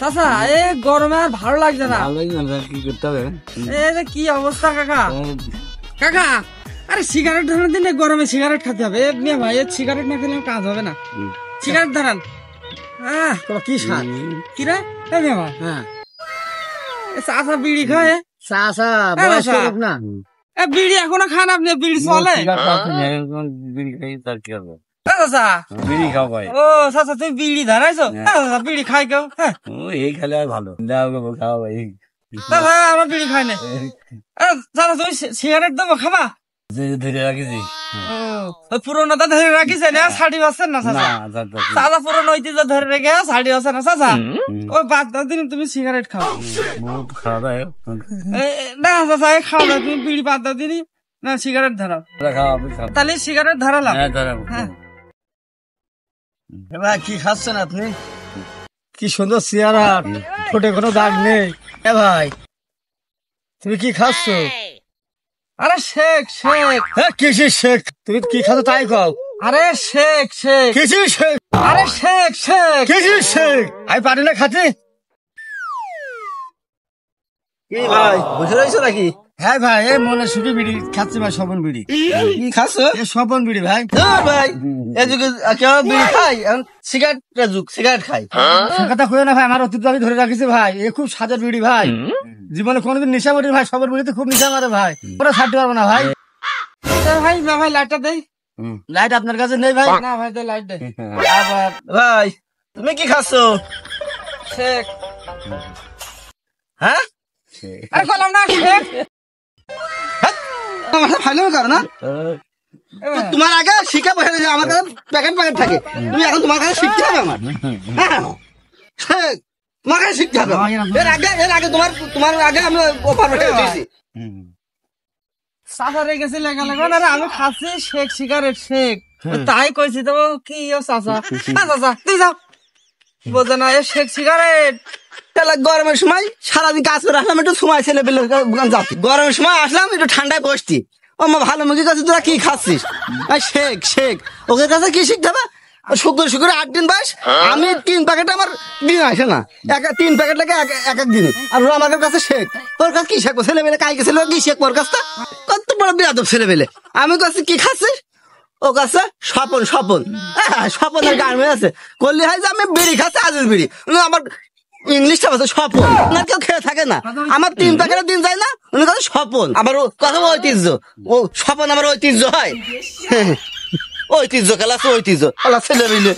চাচা এ গরমে আর ভালো লাগছে না। কি করতে হবে? কি অবস্থা কাকা? কাকা আরে সিগারেট ধরানোর দিনে গরমে সিগারেট খেতে হবে। মিয়া ভাই সিগারেট না খেলে কাজ হবে না। সিগারেট ধরান। কি স্বাদ? কি রে মিয়া ভাই? হ্যাঁ চাচা বিড়ি খায়? চাচা বয়স লোক না। বিড়ি এখনো খান আপনি? বিড়ি চলে? বিড়ি খাই তার কি হবে? চাচা বিড়ি খাও ভাই। ও চাচা তুমি বিড়ি ধরাইছো? বিড়ি খাই কেউ? এই খেলে আর ভালো খাওয়া ভাই। চাচা আমার বিড়ি খাই না। চাচা তুমি সিগারেট দেবো খাবা? ধরে রাখিছি। পুরোনোটা ধরে রাখিস না, ছাড়ি বাসেন না চাচা? চাচা পুরোনো ঐতিহ্য ধরে রেখে ছাড়ি বাসেন না চাচা? ওই বাদ দাও দিন তুমি সিগারেট খাও। না চাচা খাও না, তুমি বিড়ি বাদ দাও দিনই না, সিগারেট ধরাও। তাহলে সিগারেট ধরালাম। ভাই কি খাচ্ছেন আপনি? কি সুন্দর চেহারা, ঠোঁটে কোনো দাগ নেই। ভাই তুমি কি খাচ্ছ? আরে শেখ শেখ। কিসের শেখ? তুমি কি খাচ্ছ তাই খাও। আরে শেখ শেখ। কিসের শেখ? আরে শেখ শেখ। কিসের শেখ? আমি পারি না খাতে। কি ভাই বসে রয়েছো নাকি? হ্যাঁ ভাই এই মনে সুখী বিড়ি খাচ্ছি ভাই, স্বপন বিড়ি। কি খাচ্ছ? স্বপন বিড়ি ভাই। ভাই এই যুগে কেউ বিড়ি খাই, এখন সিগারেট যুগ, সিগারেট খাই। সে কথা কইও না ভাই, আমার অতীত আমি ধরে রাখিছি ভাই। এ খুব সাজের বিড়ি ভাই, জীবনে কোনোদিন নেশা করি ভাই। সবার বিড়িতে খুব নেশা মারে ভাই, ওরা ছাড়তে পারবো না ভাই। ভাই না ভাই লাইটটা দেই। লাইট আপনার কাছে নেই ভাই? না ভাই লাইট দে। আবার ভাই তুমি কি খাচ্ছ? শেখ। হ্যাঁ আরে বললাম না শেখ। ফাইল করো না। তোমার আগে শিখা বসে আমার কাছে প্যাকেট প্যাকেট থাকে, তুমি এখন তোমার কাছে শিখতে হবে। আমার তোমার কাছে শিখতে হবে। এর আগে তোমার আগে আমি দিয়েছি। চাচা রেখেছি লেখা লেখা না, আমি খাচ্ছি শেখ সিগারেট শেখ, তাই কইছি তো। কি ও চাচা? চাচা তুই যাও, বোঝে না এ শেখ সিগারেট। গরমের সময় সারাদিন কাজ করে আসলাম, একটু সময় ছেলে পেলে যাচ্ছি। গরমের সময় আসলাম একটু ঠান্ডায় বসছি। ও মা ভালো মুখে কাছে তোরা কি খাচ্ছিস? শেখ শেখ ওকে কাছে কি শিখতে হবে? শুক্র শুক্র 8 দিন বয়স, আমি 3 প্যাকেট আমার দিন আসে না। 3 প্যাকেট লাগে এক এক দিনে। আর ওরা আমাদের কাছে শেখ। ওর কাছে কি শেখ? ছেলে পেলে কাইকে ছেলে কি শেখ? ওর কাছটা কত বড় বিয়াদব ছেলে পেলে। আমি কাছে কি খাচ্ছিস? ও কাছে স্বপন স্বপন স্বপনের গান হয়ে আছে। করলে হয় যে আমি বিড়ি খাচ্ছি, আজের বিড়ি। আমার ইংলিশটা বলছে স্বপন, না কেউ খেয়ে থাকে না। আমার 3 প্যাকেটের দিন যায় না, উনি কাছে স্বপন। আমার কথা ঐতিহ্য, ও স্বপন আমার ঐতিহ্য হয়। ঐতিহ্য খেলা ঐতিহ্য খেলা ছেলে মিলে।